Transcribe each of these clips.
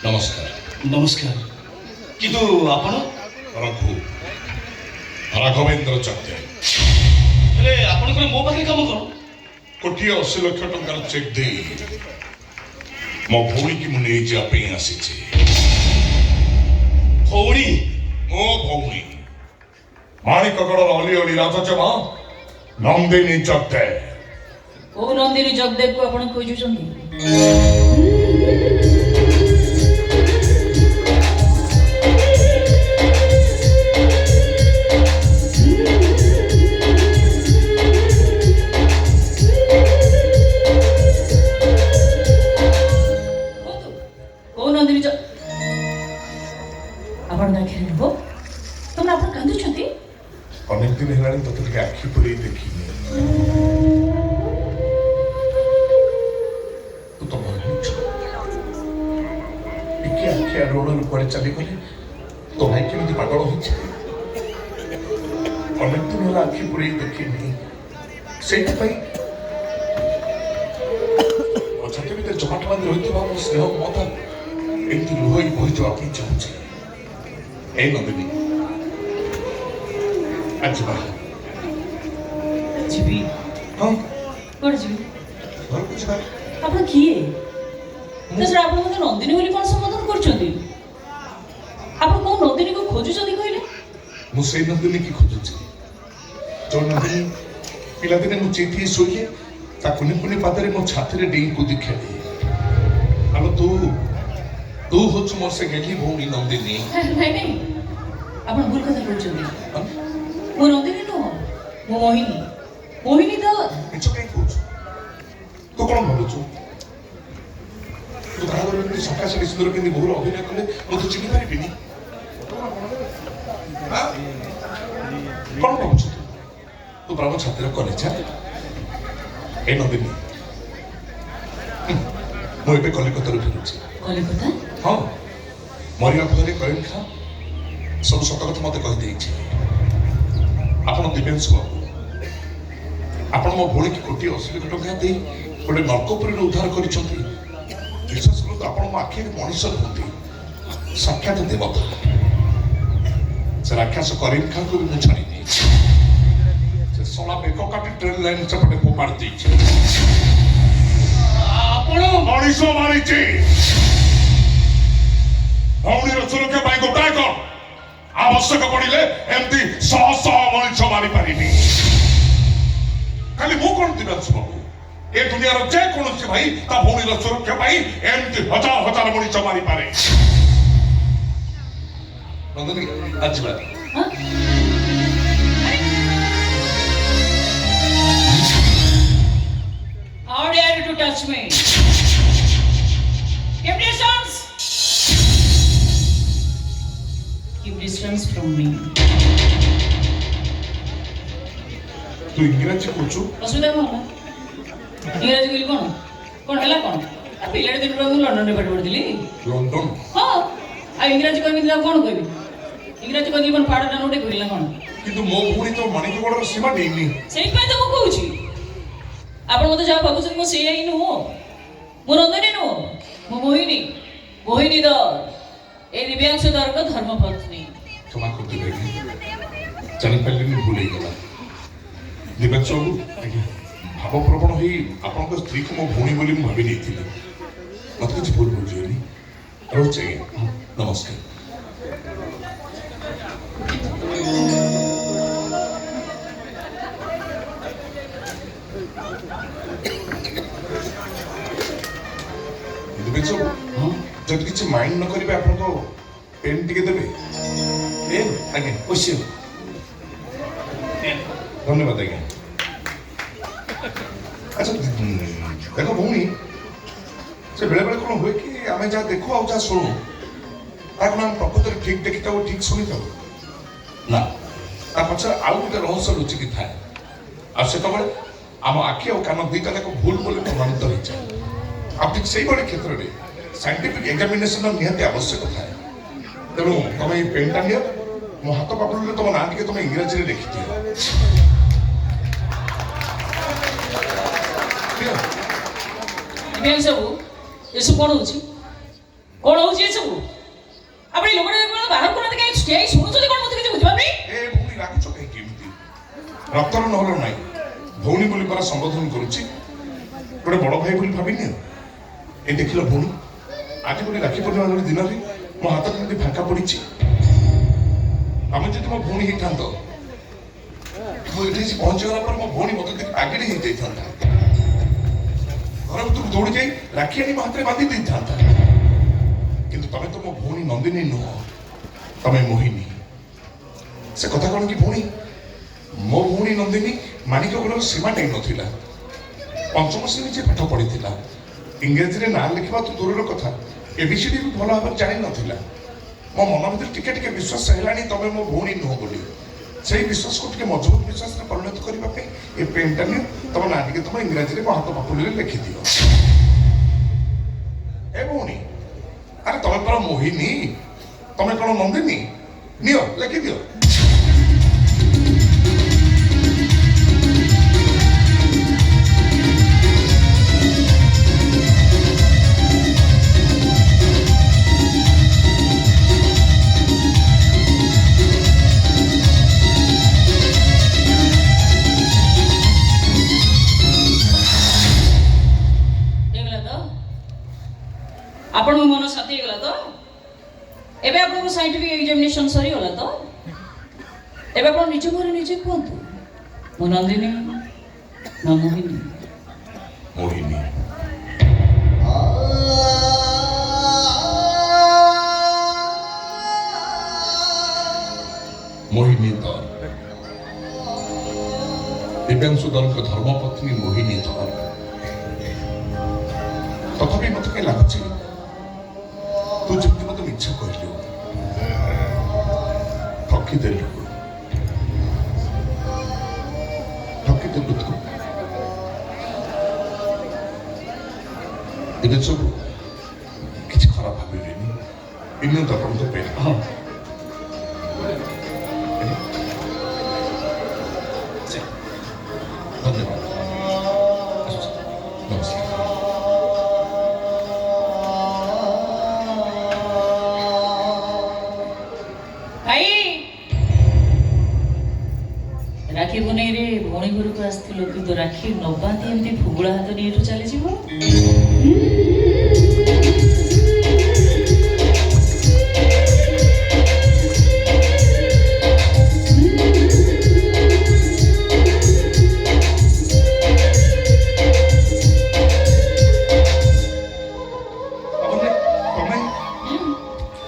ନମସ୍କାର ନମସ୍କାର। କିନ୍ତୁ ଆପଣ ରାଘବେନ୍ଦ୍ର ଚକ୍ର ହେଲେ ଆପଣଙ୍କର ମୋ ପାଖରେ କାମ କଣ? 1,80,00,000 ଟଙ୍କାର ଚେକ୍ ଦେଇ ମୋ ଭଉଣୀକି ମୁଁ ନେଇଯିବା ପାଇଁ ଆସିଛି। ଭଉଣୀ? ମୋ ଭଉଣୀ ମାଣିକଗଡ଼ର ଅଲି ଅଲି ରାଜଜମା ନନ୍ଦିନୀ ଜଗଦେବ। କୋଉ ନନ୍ଦିନୀ ଜଗଦେବକୁ ଆପଣ ଖୋଜୁଛନ୍ତି? କୋଉ ନନ୍ଦିନୀ ଆପଣଙ୍କ ଆଖିରେ ନେବ ତମେ ଆପଣ କାନ୍ଦୁଛନ୍ତି? ଅନେକ ଦିନ ହେଲାଣି ତତେ ଟିକେ ଆଖି ପୁରେଇ ଦେଖିନି। ତୁ ତ ମରିଛୁ ଟିକେ ଆଖି ଆଡୁ କୁଆଡେ ଚାଲିଗଲେ ତୋ ଭାଇ କେମିତି ପାଗଳ ହେଇଛି। ଅନେକ ଦିନ ହେଲା ଆଖି ପୁରେଇ ଦେଖିନି, ସେଇଥିପାଇଁ ଛାତି ଭିତରେ ଜମାଟ ବାନ୍ଧି ରହିଥିବା ମୋ ସ୍ନେହ ମମତା ଏମିତି ଲୁହ ବହିଯିବା ପାଇଁ ଚାହୁଁଛି। এই নন্দিনী আজ ଯିବି। হ্যাঁ କୁଆଡ଼େ ଯିବି? ঘরକୁ ଯିବା। ଆପଣ କିଏ? ତାଛଡ଼ା ଆପଣ ମୋତେ ନନ୍ଦିନୀ ବୋଲି କ'ଣ ସମ୍ବୋଧନ କରୁଛନ୍ତି? ଆପଣ କୋଉ ନନ୍ଦିନୀକୁ ଖୋଜୁଛନ୍ତି କହିଲେ? ମୁଁ ସେଇ ନନ୍ଦିନୀ କି ଖୋଜୁଛି ଯୋଉ ନନ୍ଦିନୀ ପିଲାଦିନେ ମୁଁ ଚେଇଠି ଶୋଇଲେ ତା କୁନି କୁନି ପାଦରେ ମୋ ଛାତିରେ ଡେଇଁ କୁଦି ଖେଳେ। ଆଲୋ ତୁ ହଉଛୁ ମୋର ସେ ଗେଲି ଭଉଣୀ ନନ୍ଦିନୀ। ନାଇଁ ଆପଣ ଭୁଲ କଥା କହୁଛନ୍ତି। ମୁଁ ନନ୍ଦିନୀ ନୁହଁ, ମୁଁ ମୋହିନୀ। ମୋହିନୀ ତ ମିଛ କାହିଁ କହୁଛୁ? ତୁ କ'ଣ ଭାବୁଛୁ ତୁ ବାହାଘର ଏମିତି ସକାଶେ ସୁନ୍ଦର କେମିତି ବହୁର ଅଭିନୟ କଲେ ମୁଁ ତୁ ଚିହ୍ନି ପାରିବିନି? କ'ଣ ଭାବୁଛୁ ତୁ ପ୍ରାଣ ଛାତିର କଲେଜା? ଏ ନନ୍ଦିନୀ ମୁଁ ଏବେ କଲିକତାରୁ ଫେରୁଛି। କଲିକତା? ହଁ, ମରିବା ଭୟରେ କରିମ୍ ଖାଁ ସବୁ ସତ କଥା ମତେ କହିଦେଇଛି। ଆପଣ ଦିବ୍ୟାଂଶୁ ବାବୁ, ଆପଣ ମୋ ଭଉଣୀକି 1,80,00,000 ଟଙ୍କା ଦେଇ ଗୋଟେ ନର୍କପୁରୀରୁ ଉଦ୍ଧାର କରିଛନ୍ତି। ବିଶ୍ୱାସ କରନ୍ତୁ ଆପଣ ମୋ ଆଖିରେ ମଣିଷ ନୁହନ୍ତି, ସାକ୍ଷାତ ଦେବତା। ସେ ରାକ୍ଷସ କରିମ୍ ଖାଁକୁ ବି ମୁଁ ଛାଡ଼ି ଦେଇଛି। ସେ ଶଳା ବେକ କାଟି ଟ୍ରେନ୍ ଲାଇନ୍ ସେପଟେ ଫୋପାଡ଼ି ଦେଇଛି। ଆପଣ ମଣିଷ ମାରିଛି। ଭଉଣୀର ସୁରକ୍ଷା ପାଇଁ ଗୋଟାଏ କ'ଣ ଆବଶ୍ୟକ ପଡ଼ିଲେ ଏମିତି ଶହ ଶହ ମଣିଷ ମାରିପାରିବି। ଖାଲି ମୁଁ କ'ଣ ଦିବ୍ୟାଂଶୁ ବାବୁ, ଏ ଦୁନିଆର ଯେକୌଣସି ଭାଇ ତା ଭଉଣୀର ସୁରକ୍ଷା ପାଇଁ ଏମିତି ହଜାର ହଜାର ମଣିଷ ମାରିପାରେ। ନନ୍ଦିନୀ ଆଜି ଯିବା। How dare you to touch me? Keep distance! Keep distance from me. ତୁ ଇଂରାଜୀ କହୁଛୁ? ଅସୁବିଧା କ'ଣ ହେଲା? ଇଂରାଜୀ କହିଲି କ'ଣ? କ'ଣ ହେଲା କ'ଣ? ପିଲାଟି ଦିନରୁ ମୁଁ ଲଣ୍ଡନରେ ପାଠ ପଢ଼ିଥିଲି। ଲଣ୍ଡନ? ହଁ, ଆଉ ଇଂରାଜୀ କହିବି ଆଉ କ'ଣ କହିବି? ଇଂରାଜୀ କହିଲି କ'ଣ ପାହାଡ଼ଟା ନୋଟେ କହିଲି ନା କ'ଣ? କିନ୍ତୁ ମୋ ଭଉଣୀ ତ ମାଣିକଗଡ଼ର ସୀମା ନେଇନି। ସେଇଥିପାଇଁ ତ ମୁଁ କହୁଛି ଆପଣ ମୋତେ ଯାହା ଭାବୁଛନ୍ତି ମୁଁ ସେଇଆ ହିଁ ନୁହଁ। ମୁଁ ନନ୍ଦିନୀ ନୁହଁ, ମୁଁ ମୋହିନୀ। ମୋହିନୀ ଦର, ଏଇ ଦିବ୍ୟାଂଶୁ ଦରଙ୍କ ଧର୍ମପତ୍ନୀ। କ୍ଷମା କରିଦେବେ ଆଜ୍ଞା, ଜାଣିପାରିଲିନି, ଭୁଲ ହେଇଗଲା। ଦିବ୍ୟାଂଶୁ ବାବୁ, ଭାବପ୍ରବଣ ହେଇ ଆପଣଙ୍କ ସ୍ତ୍ରୀକୁ ମୋ ଭଉଣୀ ବୋଲି ମୁଁ ଭାବି ନେଇଥିଲି। ମତେ କିଛି ଭୁଲ ବୁଝିବେନି। ରହୁଛି ଆଜ୍ଞା, ନମସ୍କାର। ଦିବ୍ୟାଂଶୁ ବାବୁ, ଯଦି କିଛି ମାଇଣ୍ଡ ନ କରିବେ ଆପଣଙ୍କ ପେନ୍ ଟିକେ ଦେବେ? ଆଜ୍ଞା, ଅବଶ୍ୟ। ଧନ୍ୟବାଦ ଆଜ୍ଞା। ଆଚ୍ଛା ଦେଖ ଭଉଣୀ, ସେ ବେଳେବେଳେ କ'ଣ ହୁଏ କି ଆମେ ଯାହା ଦେଖୁ ଆଉ ଯାହା ଶୁଣୁ ତାକୁ ଆମେ ପ୍ରକୃତରେ ଠିକ୍ ଦେଖିଥାଉ, ଠିକ୍ ଶୁଣିଥାଉ ନା, ତା ପଛରେ ଆଉ ଗୋଟେ ରହସ୍ୟ ଲୁଚିକି ଥାଏ। ଆଉ ସେତେବେଳେ ଆମ ଆଖି ଆଉ କାନ ଦୁଇଟା ଯାକ ଭୁଲ ବୋଲି ପ୍ରମାଣିତ ହେଇଯାଏ। ଆଉ ଠିକ୍ ସେଇଭଳି କ୍ଷେତ୍ରରେ ସାଇଣ୍ଟିଫିକ୍ ଏକ୍ଜାମିନେସନର ନିହାତି ଆବଶ୍ୟକ ଥାଏ। ତେଣୁ ତମେ ଏଇ ପେନ୍ଟା ନିଅ, ମୋ ହାତ ପାପୁଲିରେ ତମ ନାଁ ଟିକେ ତମେ ଇଂରାଜୀରେ ଲେଖିଦିଅ। ଦିବ୍ୟାଂଶୁ ବାବୁ, ଏସବୁ କ'ଣ ହେଉଛି? କ'ଣ ହଉଛି ଏସବୁ? ଆପଣ ଏଇ ଲୋକଟା ବାହାର କରୁନାହାନ୍ତି କାହିଁ ଠିଆ ହେଇ ଶୁଣୁଛନ୍ତି କ'ଣ ମୋତେ କିଛି ବୁଝିପାରୁନି? ଏ ଭଉଣୀ ରାଗୁଛ କାହିଁକି ଏମିତି? ରକ୍ତର ନହଲ ନାହିଁ, ଭଉଣୀ ବୋଲି ପରା ସମ୍ବୋଧନ କରୁଛି, ଗୋଟେ ବଡ଼ ଭାଇ ବୋଲି ଭାବିନି। ଏ ଦେଖିଲ ଭଉଣୀ, ଆଜି ଗୋଟେ ରାକ୍ଷୀ ପୂର୍ଣ୍ଣିମା ଗୋଟେ ଦିନରେ ମୋ ହାତ କେମିତି ଫାଙ୍କା ପଡ଼ିଛି। ଆମେ ଯଦି ମୋ ଭଉଣୀ ହେଇଥାନ୍ତ, ମୁଁ ଏଠି ଆସି ପହଞ୍ଚିଗଲା ପରେ ମୋ ଭଉଣୀ ମତେ କେତେ ଆଗରେ ହେଇଯାଇଥାନ୍ତା, ଘର ଭିତରକୁ ଦୌଡ଼ି ଯାଇ ରାକ୍ଷୀ ଆଣି ମୋ ହାତରେ ବାନ୍ଧି ଦେଇଥାନ୍ତା। କିନ୍ତୁ ତମେ ତ ମୋ ଭଉଣୀ ନନ୍ଦିନୀ ନୁହଁ, ତମେ ମୋହିନୀ। ସେ କଥା କଣ କି ଭଉଣୀ, ମୋ ଭଉଣୀ ନନ୍ଦିନୀ ମାଣିକ୍ୟଗୁଡ଼ର ସୀମା ଟେଇ ନଥିଲା। ପଞ୍ଚମ ଶ୍ରେଣୀ ଯେ ପାଠ ପଢିଥିଲା, ଇଂରାଜୀରେ ନାଁ ଲେଖିବା ତ ଦୂରର କଥା, ABCD ବି ଭଲ ଭାବରେ ଜାଣିନଥିଲା। ମୋ ମନ ଭିତରେ ଟିକେ ଟିକେ ବିଶ୍ୱାସ ହେଲାଣି ତମେ ମୋ ଭଉଣୀ ନୁହଁ ବୋଲି। ସେଇ ବିଶ୍ୱାସକୁ ଟିକେ ମଜବୁତ ବିଶ୍ୱାସରେ ପରିଣତ କରିବା ପାଇଁ ଏ ପେନ୍ଟା ନିଅ, ତମ ନାଁ ଟିକେ ତମ ଇଂରାଜୀରେ ମୋ ହାତ ପାପୁଲିରେ ଲେଖିଦିଅ। ଏ ଭଉଣୀ, ଆରେ ତମେ ପରା ମୋହିନୀ, ତମେ କଣ ନନ୍ଦିନୀ? ନିଅ ଲେଖିଦିଅ। ଆପଣଙ୍କ ମନ ଶାନ୍ତି ହେଇଗଲା ତ? ଏବେ ଆପଣଙ୍କ ସାଇଣ୍ଟିଫିକ ଏକ୍ଜାମିନେସନ ସରିଗଲା ତ? ଏବେ ଆପଣ ନିଜ ଘରେ ନିଜେ କୁହନ୍ତୁ, ମୁଁ ନନ୍ଦିନୀ ନା ମୋହିନୀ? ମୋହିନୀ। ମୋହିନୀ ଧର, ଦିବ୍ୟାଂଶୁ ଧରଙ୍କ ଧର୍ମପତ୍ନୀ ମୋହିନୀ ଧର। ତଥାପି ମତେ କାହିଁ ଲାଗୁଛି ତୁ ଯେମିତି ମତେ ମିଛ କହିଲୁ, ଠକିଦେଲୁ ତୁ। ଏବେ ସବୁ କିଛି ଖରାପ ଭାବିବେନି, ଇନ୍ୟୁ ଆପଣଙ୍କ ପାଇଁ। ହଁ ଧନ୍ୟବାଦ, ନମସ୍କାର। ଭାଇ, ରାକ୍ଷୀ ପୁନେଇରେ ଭଉଣୀ ଘରକୁ ଆସିଥିଲ, କିନ୍ତୁ ରାକ୍ଷୀ ନ ବାନ୍ଧି ଏମିତି ଫୁଗୁଳା ହାତ ନେଇ ଏଠୁ ଚାଲିଯିବ?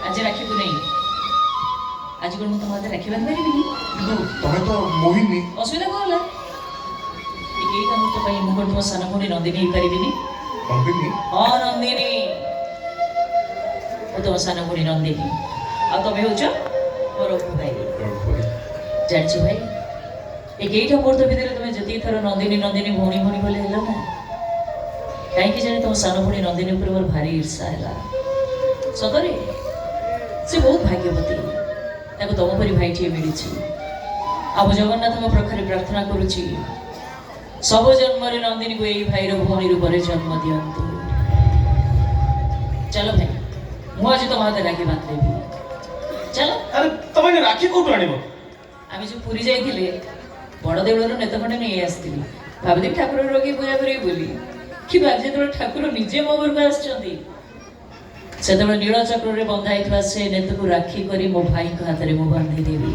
ଆଜି ରାକ୍ଷୀ ପୁନେଇ, ଆଜି କ'ଣ ମୁଁ ତମ ହାତରେ ରାକ୍ଷୀ ବାନ୍ଧି ପାରିବିନି? କିନ୍ତୁ ତମେ ତ ମୋହିନୀ। ଅସୁବିଧା କ'ଣ ହେଲା? ଟିକେ ଏଇଟା ମୋ ପାଇଁ ମୁଁ କ'ଣ ତୁମ ସାନ ଭଉଣୀ ନନ୍ଦିନୀ ହେଇପାରିବିନି? ନନ୍ଦିନୀ? ହଁ ନନ୍ଦିନୀ, ମୁଁ ତୁମ ସାନ ଭଉଣୀ ନନ୍ଦିନୀ, ଆଉ ତମେ ହେଉଛ ମୋର ଭାଇ। ଜାଣିଛ ଭାଇ, ଏ କେଇଟା ମୁହୂର୍ତ୍ତ ଭିତରେ ତମେ ଯେତିକି ଥର ନନ୍ଦିନୀ ନନ୍ଦିନୀ ଭଉଣୀ ଭଉଣୀ ବୋଲି ହେଲ ନା, କାହିଁକି ଜାଣି ତମ ସାନ ଭଉଣୀ ନନ୍ଦିନୀ ଉପରେ ମୋର ଭାରି ଈର୍ଷା ହେଲା। ସତରେ ସେ ବହୁତ ଭାଗ୍ୟବତୀ, ତାକୁ ତମ ପରି ଭାଇଟିଏ ମିଳିଛି। ଆଉ ଜଗନ୍ନାଥଙ୍କ ପାଖରେ ପ୍ରାର୍ଥନା କରୁଛି, ସବୁ ଜନ୍ମରେ ନନ୍ଦିନୀକୁ ଏଇ ଭାଇର ଭଉଣୀ ରୂପରେ ଜନ୍ମ ଦିଅନ୍ତୁ। ଚାଲ ଭାଇ, ମୁଁ ଆଜି ତମ ହାତରେ ରାକ୍ଷୀ ବାନ୍ଧିଦେବି। ଚାଲ। ଆରେ ତମେ ରାକ୍ଷୀ କୋଉଠୁ ଆଣିବ? ଆମେ ଯୋଉ ପୁରୀ ଯାଇଥିଲେ, ବଡ଼ ଦେଉଳରୁ ନେତ ଖଣ୍ଡେ ନେଇ ଆସିଥିଲି, ଭାବିଥିଲି ଠାକୁର ରୋଗୀ ପୂଜା କରିବି ବୋଲି, କିନ୍ତୁ ଆଜି ଯେତେବେଳେ ଠାକୁର ନିଜେ ମୋ ଘରକୁ ଆସିଛନ୍ତି, ସେତେବେଳେ ନୀଳ ଚକ୍ରରେ ବନ୍ଧା ହେଇଥିବା ସେ ନେତକୁ ରାକ୍ଷୀ କରି ମୋ ଭାଇଙ୍କ ହାତରେ ମୁଁ ବାନ୍ଧିଦେବି।